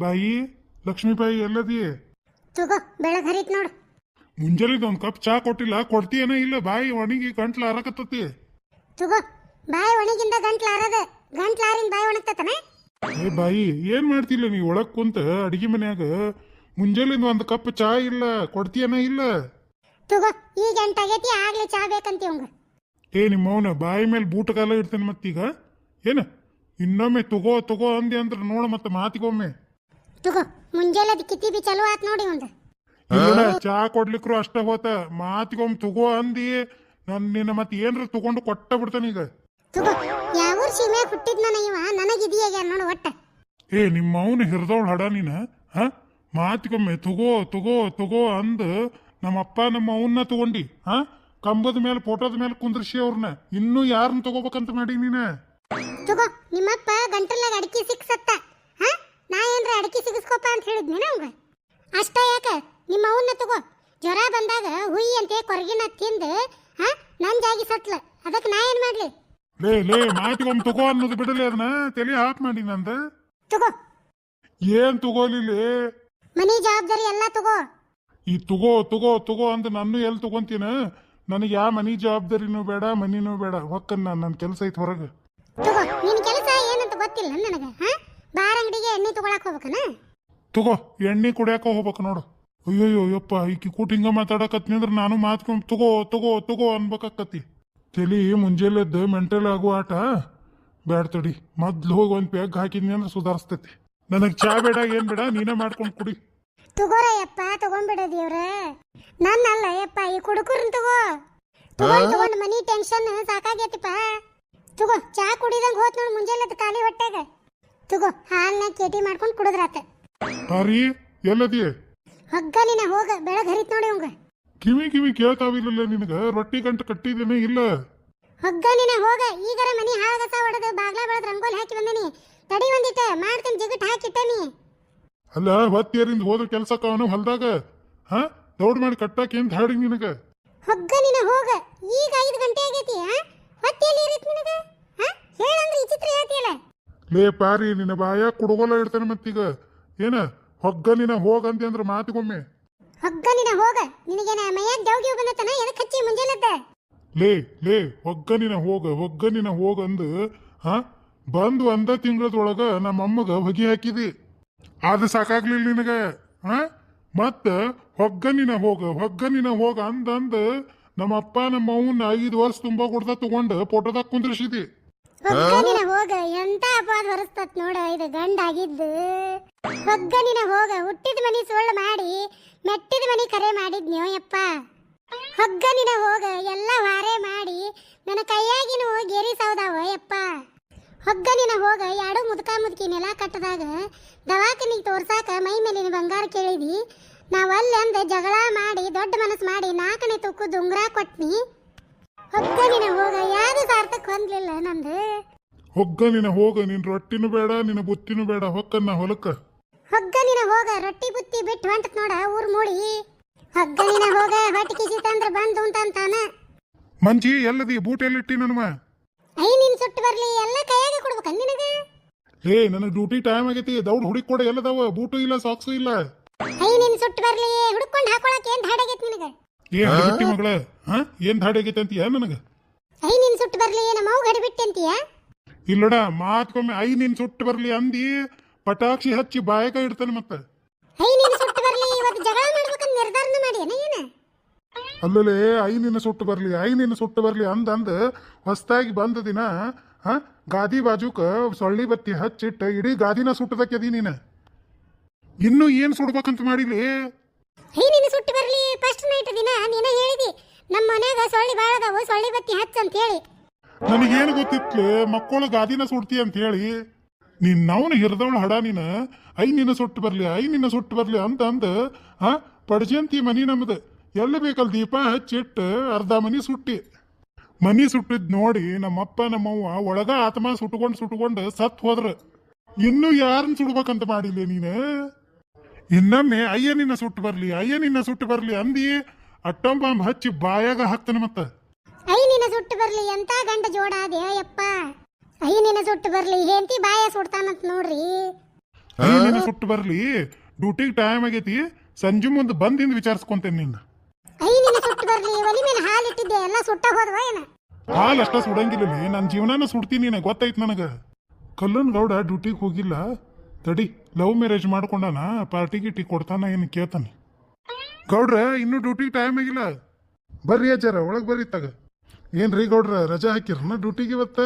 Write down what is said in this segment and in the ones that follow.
ಬಾಯಿ ಲಕ್ಷ್ಮೀಬಾಯಿ ಎಲ್ಲದಿ? ತಗೋ ಬೆಳಗ್ ಹರಿತ್ ನೋಡು. ಮುಂಜಾನೆದು ಒಂದು ಕಪ್ ಚಾ ಕೊಟ್ಟಿಲ್ಲ, ಕೊಡ್ತೀಯನ ಇಲ್ಲ? ಬಾಯಿ ಒಣಗಿ ಗಂಟ್ಲು ಹರಕತ್ತತಿ. ತಗೋ ಬಾಯಿ ಒಣಗಿಂದ ಗಂಟ್ಲು ಆರದ, ಗಂಟ್ಲು ಆರಿಂದ ಬಾಯಿ ಒಣಗ್ತತನ. ಏ ಬಾಯಿ, ಏನ್ ಮಾಡ್ತಿಲ್ಲ ನೀ ಒಳಗ್ ಕುಂತ ಅಡಿಗೆ ಮನ್ಯಾಗ? ಮುಂಜಾನೆದು ಒಂದು ಕಪ್ ಚಾ ಇಲ್ಲ, ಕೊಡ್ತೀಯನ ಇಲ್ಲ? ತಗೋ ಈಗ ಗಂಟಾಗೈತಿ, ಆಗ್ಲೇ ಚಾ ಬೇಕಂತಿ ಅವಂಗ. ಏ ನಿಮ್ಮವನ ಬಾಯಿ ಮೇಲೆ ಬೂಟ ಕಾಲ ಇಡ್ತೇನೆ ಮತ್ತೀಗ ಏನ? ಇನ್ನೊಮ್ಮೆ ತಗೋ ತಗೋ ಅಂದೆ ಅಂದ್ರೆ ನೋಡ ಮತ್ತೆ ಮಾತಿಗೊಮ್ಮೆ. ತಗೋ ಮುಂಜಾನೆ ಕಿತ್ತಿ ಬಿ ಚಲೋ ಆತ್ ನೋಡಿ ಒಂದು. ಇಲ್ಲ ಚಾ ಕೊಡ್ಲಿಕ್ರು ಅಷ್ಟ ಹೋತ, ಮಾತಿಗೊಮ್ಮೆ ತಗೋ ಅಂದಿ ನಿನ್ನ ಮತ್ತೆ ಏನ್ರ ತಗೊಂಡು ಕೊಟ್ಟ ಬಿಡ್ತಾನೆ ಈಗ. ತಗೋ ಯಾವ ಸೀಮೆ ಹುಟ್ಟಿದ್ನ ಇವ, ನನಗಿದೆಯಾ ನೋಡು ಒಟ್ಟ. ಏ ನಿಮ್ಮ ಅವನು ಹಿರಿದವಳು ಹಡ ನೀನ. ಹ ಮಾತಿಗೊಮ್ಮೆ ತಗೋ ತಗೋ ತಗೋ ಅಂದ ನಮ್ಮಪ್ಪ ನಮ್ಮ ಅವನ್ನ ತಗೊಂಡಿ. ಕಂಬದ ಮೇಲೆ ಫೋಟೋದ ಮೇಲೆ ಕುಂದ್ರಿಸಿ ಅವ್ರನ್ನ. ಇನ್ನೂ ಯಾರನ್ನ ತಗೋಬೇಕಂತ ಮಾಡಿ ನೀನ? ತಗೋ ನಿಮ್ಮಪ್ಪ ಗಂಟಲಾಗ ಅಡಿಕೆ ಸಿಕ್ಸತ್ತ. ನಾ ಏನ್ರ ಅಡಿಕೆ ಸಿಗಿಸ್ಕೊಪ್ಪ ಅಂತ ಹೇಳಿದ್ನೇನ ಅವಂಗ? ಅಷ್ಟ ಯಾಕ ನಿಮ್ಮ ಅವನ್ನ ತಗೋ. ಜ್ವರ ಬಂದಾಗ ಹುಯಿ ಅಂತೆ ಕೊರಗಿನ ತಿಂದು ನಂಜಾಗಿ ಸತ್ಲ, ಅದಕ್ಕೆ ನಾ ಏನ್ ಮಾಡ್ಲಿ? ಲೇ ಮಾತಿಗೊಮ್ಮೆ ತಗೋ ಅನ್ನೋದು ಬಿಡಲಿ, ಅದನ್ನ ತಲೆ ಹಾಪ್ ಮಾಡಿ ನಂದ. ತಗೋ ಏನ್ ತಗೋಲಿಲ್ಲ? ಮನಿ ಜವಾಬ್ದಾರಿ ಎಲ್ಲ ತಗೋ. ಈ ತಗೋ ತಗೋ ತಗೋ ಅಂತ ನಾನು ಎಲ್ಲಿ ತಗೊಂತೀನ? ನನಗೆ ಯಾವ ಮನಿ ಜವಾಬ್ದಾರಿನೂ ಬೇಡ, ಮನಿನೂ ಬೇಡ. ಹೊಕ್ಕನ್ ನನ್ನ ಕೆಲಸ ಐತಿ ಹೊರಗೆ. ತಗೋ ನಿನ್ ಕೆಲಸ ಏನಂತ ಗೊತ್ತಿಲ್ಲ ನನಗ. ಬಾರ್ ಅಂಗಡಿಗೆ ಎಣ್ಣೆ ತಗೊಳಕ್ ಹೋಗ್ಬೇಕನ? ತಗೋ ಎಣ್ಣೆ ಕುಡಿಯಾಕ ಹೋಗ್ಬೇಕು ನೋಡು. ಅಯ್ಯಯ್ಯೋ ಯಪ್ಪ, ಈಕಿ ಕೂಟ ಹಿಂಗ ಮಾತಾಡಕತ್ನಿ ಅಂದ್ರೆ ನಾನು ಮಾತ್ಕೊಂಡ್ ತಗೋ ತಗೋ ತಗೋ ಅನ್ಬೇಕಾಕತಿ. ತಲಿ ಮುಂಜಾನೆದ್ದು ಮೆಂಟಲ್ ಆಗೋ ಆಟ ಬ್ಯಾಡ ತಡಿ. ಮೊದ್ಲು ಹೋಗಿ ಒಂದ್ ಪೆಗ್ ಹಾಕಿದ್ನಿ ಅಂದ್ರೆ ಸುಧಾರಿಸ್ತೈತಿ. ನನಗ್ ಚಾ ಬೇಡ ಏನ್ ಬೇಡ, ನೀನೇ ಮಾಡ್ಕೊಂಡ್ ಕುಡಿ. ತಗೋರ ಯಪ್ಪ, ತಗೊಂಡ್ಬಿಡ ದೇವ್ರ. ನನ್ನಲ್ಲ ಯಪ್ಪ, ಈ ಕುಡುಕರ್ನ ತಗೋ. ತಗೊಂಡ್ ಮನಿ ಟೆನ್ಷನ್ ಸಾಕಾಗೈತಿಪ್ಪ. ತಗೋ ಚಾ ಕುಡಿದಂಗ ಹೋತ್ ನೋಡ್ ಮುಂಜಾನೆ ಖಾಲಿ ಹೊಟ್ಟೆಗ. ತಗೋ ಹಾಲ್ನ ಕೇಟಿ ಮಾಡ್ಕೊಂಡ್ ಕುಡಿದ್ರಾತ. ಪಾರಿ ಎಲ್ಲದಿ? ಹೊಗ್ಗಲಿನ ಹೋಗ, ಬೆಳಗ್ ಹರಿತ್ ನೋಡಿ ಅವಂಗ. ಕಿವಿ ಕೇಳ್ತಾವಿಲ್ಲ ನಿನಗ? ರೊಟ್ಟಿ ಗಂಟು ಕಟ್ಟಿದ್ದೇನೆ ಇಲ್ಲ? ಹೊಗ್ಗಲಿನ ಹೋಗ, ಈಗರ ಮನಿ ಹಾಳಗಸ ಹೊಡೆದು ಬಾಗ್ಲ ಬೆಳದ್ ರಂಗೋಲಿ ಹಾಕಿ ಬಂದೇನಿ. ತಡಿ ಒಂದಿಟ್ಟ ಮಾಡ್ತೀನಿ, ಜಿಗಟ್ ಹಾಕಿಟ್ಟನಿ. ಅಲ್ಲ ಹೊತ್ತೇರಿಂದ ಹೋದ ಕೆಲ್ಸಕ್ಕ ಅವನು ಹೊಲ್ದಾಗ ದೌಡ್ ಮಾಡಿ ಕಟ್ಟಾಕ ಏನ್ ಹಾಡಿ ನಿನಗ? ಹೊಗ್ಗಲಿನ ಹೋಗ, ಈಗ 5 ಗಂಟೆ ಆಗೈತಿ. ಹೊತ್ತೆಲ್ಲಿ ಇರತ್ ನಿನಗ? ಹೇಳಂದ್ರೆ ಈ ಚಿತ್ರ ಹೇಳ್ತಿಯಲ್ಲ. ಲೇ ಪಾರಿ, ನಿನ್ನ ಬಾಯ ಕುಡುಗೋಲ ಇಡ್ತಾನೆ ಮತ್ತೀಗ. ಏನ ಹೊಗ್ಗಲಿನ ಹೋಗಂತೆ ಅಂದ್ರೆ ಮಾತಿಗೊಮ್ಮೆ. ಹೊಗ್ಗಲಿನ ಹೋಗ, ನಿನಗೇನ ಮೈಯಾಗ ದೌಗಿ ಬಂದತನ? ಎದಕ್ ಹಚ್ಚಿ ಮುಂಜಾನೆದ್ದ? ಲೇ ಹೊಗ್ಗನಿನ ಹೋಗ ಅಂದು ಬಂದು ಒಂದ ತಿಂಗಳದೊಳಗ ನಮ್ಮಮ್ಮಗ ಹೊಗಿ ಹಾಕಿದಿ. ಅದು ಸಾಕಾಗ್ಲಿಲ್ಲ ನಿನಗ? ಮತ್ತ ಹೊಗ್ಗನಿನ ಹೋಗ ಅಂದಂದ ನಮ್ಮಪ್ಪ ನಮ್ಮ ಅವನ್ನ 5 ವರ್ಷ ತುಂಬಾ ಕೊಡ್ದ ತಗೊಂಡು ಫೋಟೋದಾಗ ಕುಂದ್ರಿಸಿದಿ. ಹೊಗ್ಗನಿನ ಹೋಗ, ಎಂತ ಅಪವಾದ ಹೊರಸ್ತತ್ ನೋಡ ಇದು ಗಂಡ ಆಗಿದ್ದು. ಹೊಗ್ಗನಿನ ಹೋಗ, ಹುಟ್ಟಿದ ಮನಿ ಸುಳ್ಳು ಮಾಡಿ ಮೆಟ್ಟಿದ ಮನಿ ಕರೆ ಮಾಡಿದ್ನ್ಯೋ ಯಪ್ಪ. ಹೊಗ್ಗನಿನ ಹೋಗ, ಎಲ್ಲ ವಾರೆ ಮಾಡಿ ನನ್ನ ಕೈಯಾಗಿನ ಗೇರಿ ಸೌದಾವ ಯಪ್ಪ. ಹೊಗ್ಗನಿನ ಹೋಗ, ಎರಡು ಮುದುಕಿ ನೆಲ ಕಟ್ಟದಾಗ ದವಾಖಾನಿಗೆ ತೋರ್ಸಾಕ ಮೈ ಮೇಲಿನ ಬಂಗಾರ ಕೇಳಿದಿ. ನಾವಲ್ಲಿ ಅಂದ ಜಗಳ ಮಾಡಿ ದೊಡ್ಡ ಮನಸ್ಸು ಮಾಡಿ 4ನೇ ತೂಕದ ಉಂಗ್ರ ಕೊಟ್ನಿ. ಹೊಗ್ಗನಿನ ಹೋಗ, ಯಾರು ಸಾರ್ಥಕ್ ಹೊಂದ್ಲಿಲ್ಲ ನಂದು. ಹೊಗ್ಗನಿನ ಹೋಗ, ನಿನ್ ರೊಟ್ಟಿನೂ ಬೇಡ, ನಿನ್ನ ಬುತ್ತಿನೂ ಬೇಡ, ಹೊಕ್ಕನ್ನ ಹೊಲಕ್ಕ. ಹೊಗ್ಗನಿನ ಹೋಗ, ರೊಟ್ಟಿ ಬುತ್ತಿ ಬಿಟ್ಟು ಹೊಂಟತ್ ನೋಡ ಊರ್ ಮೂಡಿ. ಹೊಗ್ಗನಿನ ಹೋಗ, ಹೊಟ್ಟಿ ಕಿಸಿತಂದ್ರ ಬಂದು ಅಂತಾನ. ಮಂಜಿ ಎಲ್ಲದಿ? ಬೂಟ್ ಎಲ್ಲಿಟ್ಟಿ ನನ್ಮ? ನಿನ್ ಸುಟ್ಟು ಬರ್ಲಿ, ಎಲ್ಲ ಕೈಯಾಗ ಕೊಡ್ಬೇಕ ನಿನಗ? ನನಗೆ ಡ್ಯೂಟಿ ಟೈಮ್ ಆಗೈತಿ, ದೌಡ್ ಹುಡುಕ್ ಕೊಡ. ಎಲ್ಲದಾವ? ಬೂಟು ಇಲ್ಲ, ಸಾಕ್ಸು ಇಲ್ಲ. ನಿನ್ ಸುಟ್ಟು ಬರ್ಲಿ, ಹುಡ್ಕೊಂಡ್ ಹಾಕೊಳಕ್ ಏನ್ ಧಾಡ ಆಗೈತಿ ನಿನಗ? ಹಡಿಬಿಟ್ಟಿ ಮಗಳ, ಏನ್ ಧಾಡಿ ಆಗೈತಿ ಅಂತೀಯ ನನಗ? ನಿನ್ ಸುಟ್ಟು ಬರ್ಲಿ, ನಮ್ಮ ಅವ್ಗ ಹಡಿಬಿಟ್ಟಿ ಅಂತೀಯ? ಇಲ್ಲೋಡ, ಮಾತ್ಕೊಮ್ಮೆ ನಿನ್ ಸುಟ್ಟು ಬರ್ಲಿ ಅಂದಿ ಪಟಾಕ್ಷಿ ಹಚ್ಚಿ ಬಾಯಕ ಇಡ್ತಾನೆ ಮತ್ತೆ. ನಿನ್ ಸುಟ್ಟು ಬರ್ಲಿ, ಇವತ್ತು ಜಗಳ ಮಾಡ್ಬೇಕಂತ ನಿರ್ಧಾರನ ಮಾಡ್ಯಾನ ಏನ? ಅಲ್ಲಲೇ ನಿನ್ನ ಸುಟ್ಟು ಬರ್ಲಿ ಅಂದ ಹೊಸ್ತಾಗಿ ಬಂದ ದಿನ ಗಾದಿ ಬಾಜುಕ ಸೊಳ್ಳಿ ಬತ್ತಿ ಹಚ್ಚಿಟ್ಟ ಇಡೀ ಗಾದಿನ ಸುಟ್ಟದಕ್ಕೆದಿ ನೀನ. ಇನ್ನು ಏನ್ ಸುಡ್ಬೇಕಂತ ಮಾಡಿಲಿ? ನಿನ್ನ ಸುಟ್ಟು ಬರ್ಲಿ ಫಸ್ಟ್ ನೈಟ್ ದಿನ ನೀನ ಹೇಳಿದಿ ನಮ್ಮ ಮನ್ಯಾಗ ಸೊಳ್ಳಿ ಬಾಳ ಅದಾವು, ಸೊಳ್ಳಿ ಬತ್ತಿ ಹಚ್ಚ ಅಂತ ಹೇಳಿ. ನನಗೇನು ಗೊತ್ತಿತ್ಲೆ ಮಕ್ಕಳು ಗಾದಿನ ಸುಡ್ತಿ ಅಂತ ಹೇಳಿ. ನಿನ್ನವನು ಹಿರಿದವಳು ಹಡ ನೀನ. ನಿನ್ನ ಸುಟ್ಟು ಬರ್ಲಿ ಅಂತ ಪಡ್ಜಂತಿ ಮನಿ ನಮ್ದು. ಎಲ್ಲಿ ಬೇಕಲ್ ದೀಪ ಹಚ್ಚಿಟ್ಟು ಅರ್ಧ ಮನಿ ಸುಟ್ಟಿದ್ ನೋಡಿ ನಮ್ಮಪ್ಪ ನಮ್ಮವ್ವ ಒಳಗ ಆತ್ಮ ಸುಟ್ಕೊಂಡು ಸತ್ ಹೋದ್ರ. ಇನ್ನು ಯಾರನ್ನ ಸುಡ್ಬೇಕಂತ ಮಾಡಿಲ್ಲ ನೀನು? ಇನ್ನೊಮ್ಮೆ ನಿನ್ನ ಸುಟ್ಟು ಬರ್ಲಿ ಅಂದಿ ಅಟ್ಟಂಬಾಂಬ್ ಹಚ್ಚಿ ಬಾಯಾಗ ಹಾಕ್ತಾನೆ ಮತ್ತ. ನಿನ್ನ ಸುಟ್ಟು ಬರ್ಲಿ ಎಂತ ಗಂಡ ಜೋಡ ಅದೇ ಯಪ್ಪ. ನಿನ್ನ ಸುಟ್ಟು ಬರ್ಲಿ ಹೆಂಡತಿ ಬಾಯ ಸುಡ್ತಾನಂತ ನೋಡ್ರಿ. ನಿನ್ನ ಸುಟ್ಟು ಬರ್ಲಿ, ಡ್ಯೂಟಿಗೆ ಟೈಮ್ ಆಗೈತಿ, ಸಂಜೆ ಮುಂದೆ ಬಂದಿಂದ ವಿಚಾರಿಸ್ಕೊಂತೇನೆ ನಿನ್ನ. ನಿನ್ನ ಸುಟ್ಟು ಬರ್ಲಿ, ಒಲಿ ಮೇಲೆ ಹಾಲು ಇಟ್ಟಿದ್ದೆ ಎಲ್ಲ ಸುಟ್ಟ ಹೋದ್ವ ಏನ? ಹಾಲ್ ಅಷ್ಟ ಸುಡಂಗಿಲ್ಲ, ನನ್ನ ಜೀವನಾನ ಸುಡ್ತೀನಿ, ನೀನ ಗೊತ್ತೈತ್ ನನಗ. ಕಲ್ಲನ್ ಗೌಡ ಡ್ಯೂಟಿಗೆ ಹೋಗಿಲ್ಲ, ತಡಿ ಲವ್ ಮ್ಯಾರೇಜ್ ಮಾಡ್ಕೊಂಡಾನ, ಪಾರ್ಟಿ ಗಿಟಿ ಕೊಡ್ತಾನ ಏನು ಕೇಳ್ತಾನೆ. ಗೌಡ್ರ ಇನ್ನೂ ಡ್ಯೂಟಿಗೆ ಟೈಮ್ ಆಗಿಲ್ಲ, ಬರ್ರಿ ಅಜ್ಜಾರ ಒಳಗೆ ಬರ್ರಿ ತಗ. ಏನ್ರಿ ಗೌಡ್ರ ರಜಾ ಹಾಕಿರನ ಡ್ಯೂಟಿಗೆ ಇವತ್ತ?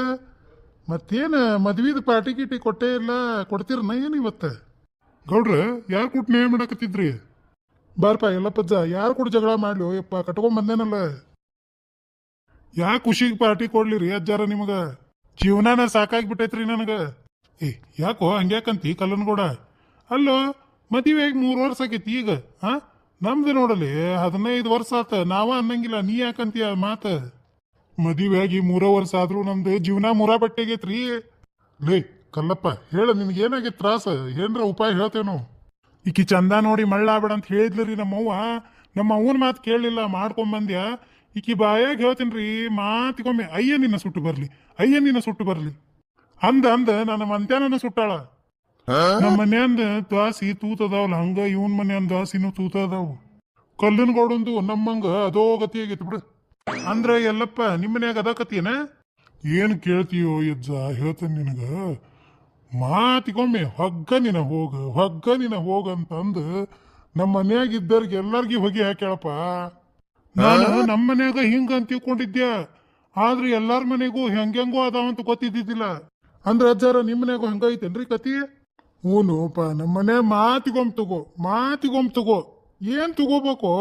ಮತ್ತೇನು ಮದ್ವಿದ ಪಾರ್ಟಿ ಗಿಟಿ ಕೊಟ್ಟೇ ಇಲ್ಲ, ಕೊಡ್ತೀರನ ಏನು ಇವತ್ತ? ಗೌಡ್ರ ಯಾರು ಕೂಟ್ ನೇಮ್ ಮಾಡಕತ್ತಿದ್ರಿ? ಬಾರ್ಪ ಎಲ್ಲಪ್ಪಜ್ಜ, ಯಾರು ಕೂಡ ಜಗಳ ಮಾಡ್ಲಿ ಯಪ್ಪ, ಕಟ್ಕೊಂಡ್ ಬಂದೇನಲ್ಲ. ಯಾ ಖುಷಿಗೆ ಪಾರ್ಟಿ ಕೊಡ್ಲಿರಿ ಅಜ್ಜಾರ ನಿಮಗ? ಜೀವನಾನ ಸಾಕಾಗ್ಬಿಟ್ಟೈತ್ರಿ ನನಗ. ಯಾಕೋ ಹಂಗ್ಯಾಕಂತಿ ಕಲ್ಲನ್ಗೌಡ? ಅಲ್ಲೋ ಮದುವೆಯಾಗಿ 3 ವರ್ಷ ಆಗೈತಿ ಈಗ, ನಮ್ದು ನೋಡಲಿ 15 ವರ್ಷ ಆತ, ನಾವ ಅನ್ನಂಗಿಲ್ಲ, ನೀ ಯಾಕಂತೀಯ ಮಾತ? ಮದುವೆಯಾಗಿ 3 ವರ್ಷ ಆದ್ರೂ ನಮ್ದು ಜೀವನ ಮುರಾ ಬಟ್ಟೆಗೈತ್ರಿ. ಲೇ ಕಲ್ಲಪ್ಪ, ಹೇಳ ನಿನ್ಗೇನಾಗೈತಿ ತ್ರಾಸ? ಏನ್ರ ಉಪಾಯ ಹೇಳ್ತೇನು? ಈಕಿ ಚಂದ ನೋಡಿ ಮಳ್ಳಾಬೇಡ ಅಂತ ಹೇಳಿದ್ಲರಿ ನಮ್ಮವ್ವ. ನಮ್ಮ ಅವ್ವನ ಮಾತು ಕೇಳಲಿಲ್ಲ, ಮಾಡ್ಕೊಂಬಂದ್ಯಾ. ಈಕಿ ಬಾಯಾಗ ಹೇಳ್ತೀನ್ರಿ ಮಾತಿಗೊಮ್ಮೆ ಅಯ್ಯ ನಿನ್ನ ಸುಟ್ಟು ಬರ್ಲಿ, ಅಯ್ಯ ನಿನ್ನ ಸುಟ್ಟು ಬರ್ಲಿ ಅಂದ ನನ್ನ ಮಂತ್ಯಾನ ಸುಟ್ಟಾಳ. ನಮ್ಮ ಮನೆಯಂದ ದ್ವಾಸಿ ತೂತದಾವಲ್ಲ, ಹಂಗ ಇವನ್ ಮನೆಯಂದ ದ್ವಾಸಿನೂ ತೂತದಾವು. ಕಲ್ಲಿನ ಗೋಡಂದು ನಮ್ಮಂಗ ಅದೋ ಗತಿ ಆಗೈತಿ ಬಿಡು. ಅಂದ್ರ ಎಲ್ಲಪ್ಪ ನಿಮ್ಮ ಮನ್ಯಾಗ ಅದ ಕತಿಯೇನ? ಏನ್ ಕೇಳ್ತೀಯೋ ಯಜ್ಜ, ಹೇಳ್ತೇನೆ ನಿನಗ. ಮಾತಿಗೊಮ್ಮೆ ಹೊಗ್ಗ ನಿನ ಹೋಗ ಅಂತಂದು ನಮ್ಮ ಮನ್ಯಾಗ ಇದ್ದವ್ರಿಗೆ ಎಲ್ಲಾರ್ಗಿ ಹೊಗೆ ಹಾಕ್ಯಾಳಪ್ಪ. ನಾನು ನಮ್ಮ ಮನ್ಯಾಗ ಹಿಂಗ ಅಂತ ತಿಳ್ಕೊಂಡಿದ್ದೆ, ಆದ್ರೆ ಎಲ್ಲಾರ ಮನೆಗೂ ಹೆಂಗೆಂಗೋ ಅದಾವಂತ ಗೊತ್ತಿದ್ದಿದ್ದಿಲ್ಲ. ಅಂದ್ರ ಅಜ್ಜಾರ ನಿಮ್ಮ ಮನ್ಯಾಗೂ ಹಂಗ ಐತೇನ್ರಿ ಕತಿ? ಹೂನುಪ್ಪ, ನಮ್ಮ ಮನೆ ಮಾತಿಗೊಮ್ ತಗೋ. ಏನ್ ತಗೋಬೇಕು?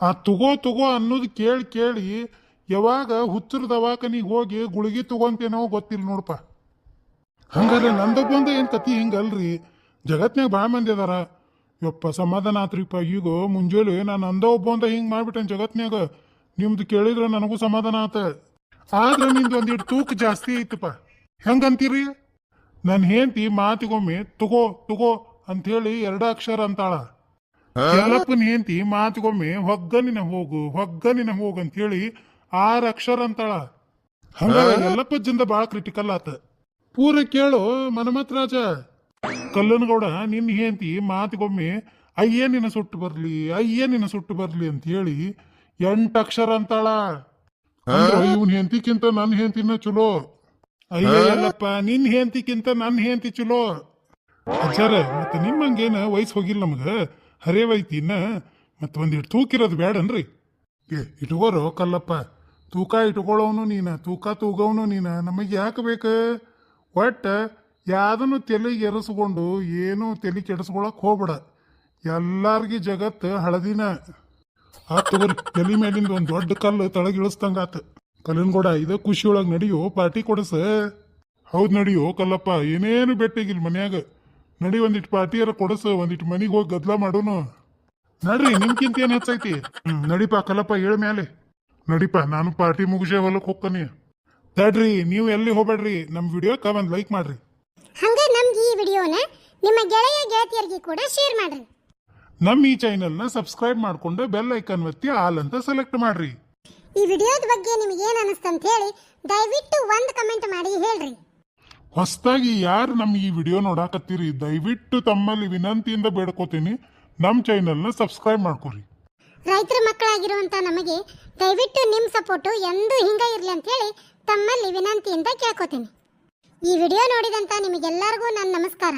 ಆ ತಗೋ ಅನ್ನೋದು ಕೇಳಿ ಯಾವಾಗ ಹುಚ್ಚರ ದವಾಖಾನಿಗೆ ಹೋಗಿ ಗುಳಿಗೆ ತಗೊಂತೇನೋ ಗೊತ್ತಿಲ್ಲ ನೋಡಪ್ಪ. ಹಂಗಾರೆ ನಂದೊಬ್ಬಂದ ಏನ್ ಕತಿ ಹಿಂಗಲ್ರಿ, ಜಗತ್ನ್ಯಾಗ ಭಾಳ ಮಂದಿ ಅದಾರ. ಯಪ್ಪ ಸಮಾಧಾನ ಆತ್ರಿಪ್ಪ. ಈಗ ಮುಂಜಾನೆ ನಾನು ಅಂದ ಒಬ್ಬಂದ ಹಿಂಗ್ ಮಾಡ್ಬಿಟ್ಟೇನೆ ಜಗತ್ನ್ಯಾಗ. ನಿಮ್ದು ಕೇಳಿದ್ರೆ ನನಗೂ ಸಮಾಧಾನ ಆತ. ಆದ್ರೆ ನಿಮ್ದು ಒಂದಿಟ್ಟು ತೂಕ ಜಾಸ್ತಿ ಐತಪ್ಪ. ಹೆಂಗಂತೀರಿ? ನನ್ನ ಹೆಂಡತಿ ಮಾತಿಗೊಮ್ಮೆ ತಗೋ ಅಂಥೇಳಿ 2 ಅಕ್ಷರ ಅಂತಾಳ. ಎಲ್ಲಪ್ಪನ ಹೆಂಡತಿ ಮಾತಿಗೊಮ್ಮೆ ಹೊಗ್ಗ ನಿನ ಹೋಗು ಅಂತೇಳಿ 6 ಅಕ್ಷರ ಅಂತಾಳ. ಹಂಗಾರೆ ಎಲ್ಲಪ್ಪಜ್ಜಂದ ಬಾಳ ಕ್ರಿಟಿಕಲ್ ಆತ. ಪೂರ ಕೇಳು ಮನಮತ್ ರಾಜ. ಕಲ್ಲನಗೌಡ ನಿನ್ನ ಹೆಂಡತಿ ಮಾತಿಗೊಮ್ಮೆ ಅಯ್ಯೇ ನಿನ್ನ ಸುಟ್ಟು ಬರ್ಲಿ ಅಂತ ಹೇಳಿ 8 ಅಕ್ಷರ ಅಂತಾಳ. ಇವನ್ ಹೆಂಡತಿಕ್ಕಿಂತ ನನ್ನ ಹೆಂಡತಿನ ಚಲೋ. ಅಯ್ಯಲ್ಲಪ್ಪ, ನಿನ್ ಹೆಂಡತಿಕ್ಕಿಂತ ನನ್ನ ಹೆಂಡತಿ ಚಲೋ. ಅಜ್ಜಾರ ಮತ್ತೆ ನಿಮ್ಮಂಗೇನ ವಯಸ್ಸು ಹೋಗಿಲ್ಲ ನಮಗ, ಹರೇವೈತಿ ಇನ್ನ. ಮತ್ತೆ ಒಂದಿಟ್ಟು ತೂಕಿರೋದು ಬೇಡನ್ರಿ? ಇಟ್ಕೋರೋ ಕಲ್ಲಪ್ಪ, ತೂಕ ಇಟ್ಕೊಳ್ಳೋನು ನೀನ, ತೂಕ ತೂಗವನು ನೀನ, ನಮಗೆ ಯಾಕೆ ಬೇಕ? ಒಟ್ಟ ಯಾವ್ದನ್ನು ತಲೆಗೆ ಎರೆಸ್ಕೊಂಡು ಏನೂ ತಲೆ ಕೆಡಿಸ್ಕೊಳಕ್ ಹೋಗ್ಬೇಡ. ಎಲ್ಲಾರ್ಗಿ ಜಗತ್ತು ಹಳದಿನ. ತಗೋರಿ, ತಲೆ ಮೇಲಿಂದ ಒಂದು ದೊಡ್ಡ ಕಲ್ಲು ತಳಗಿಳಿಸ್ದಂಗಾತ. ಕಲ್ಲಿನಗೌಡ ಇದ ಖುಷಿ ಒಳಗೆ ನಡಿಯೋ, ಪಾರ್ಟಿ ಕೊಡಸ. ಹೌದ್ ನಡಿಯೋ ಕಲ್ಲಪ್ಪ, ಏನೇನು ಬೆಟ್ಟಿಗಿಲ್ಲ ಮನ್ಯಾಗ. ನಡಿ ಒಂದಿಟ್ಟು ಪಾರ್ಟಿಯರ ಕೊಡಸ, ಒಂದಿಟ್ಟು ಮನಿಗೆ ಹೋಗಿ ಗದ್ಲ ಮಾಡೋನು. ನಡ್ರಿ, ನಿಮ್ಗಿಂತ ಏನ್ ಹೆಚ್ಚೈತಿ? ನಡಿಪ ಕಲ್ಲಪ್ಪ, ಹೇಳ ಮ್ಯಾಲೆ ನಡಿಪ. ನಾನು ಪಾರ್ಟಿ ಮುಗಿಸೇ ಹೊಲಕ್ಕೆ ಹೋಗ್ತಾನೆ. ತಡ್ರಿ, ನೀವು ಎಲ್ಲಿ ಹೋಗ್ಬೇಡ್ರಿ, ನಮ್ಮ ವಿಡಿಯೋಕ್ಕ ಒಂದು ಲೈಕ್ ಮಾಡ್ರಿ. ಹಂಗ ನಮ್ಗೆ ಈ ವಿಡಿಯೋನ ನಿಮ್ಮ ಗೆಳೆಯ ಗೆಳತಿಯರಿಗೆ ಕೂಡ ಶೇರ್ ಮಾಡ್ರಿ. ನಮ್ಮ ಈ ಚಾನೆಲ್ನ ಸಬ್ಸ್ಕ್ರೈಬ್ ಮಾಡ್ಕೊಂಡು ಬೆಲ್ ಐಕಾನ್ ಒತ್ತಿ ಆಲ್ ಅಂತ ಸೆಲೆಕ್ಟ್ ಮಾಡ್ರಿ. ಈ ವಿಡಿಯೋದ ಬಗ್ಗೆ ನಿಮಗೆ ಏನ್ ಅನಿಸ್ತಂತ ಹೇಳಿ ದಯವಿಟ್ಟು ಒಂದು ಕಮೆಂಟ್ ಮಾಡಿ ಹೇಳ್ರಿ. ಹೊಸದಾಗಿ ಯಾರು ನಮ್ಮ ಈ ವಿಡಿಯೋ ನೋಡಾಕತ್ತೀರಿ, ದಯವಿಟ್ಟು ತಮ್ಮಲ್ಲಿ ವಿನಂತಿಯಿಂದ ಬೇಡ್ಕೋತೀನಿ, ನಮ್ಮ ಚಾನೆಲ್ನ ಸಬ್ಸ್ಕ್ರೈಬ್ ಮಾಡ್ಕೊರಿ. ರೈತರ ಮಕ್ಕಳಾಗಿರುವಂತ ನಮಗೆ ದಯವಿಟ್ಟು ನಿಮ್ಮ ಸಪೋರ್ಟು ಎಂದೂ ಹಿಂಗ ಇರ್ಲಿ ಅಂತ ಹೇಳಿ ತಮ್ಮಲ್ಲಿ ವಿನಂತಿಯಿಂದ ಕೇಳ್ಕೊತೀನಿ. ಈ ವಿಡಿಯೋ ನೋಡಿದಂತ ನಿಮಗೆಲ್ಲರಿಗೂ ನನ್ನ ನಮಸ್ಕಾರ.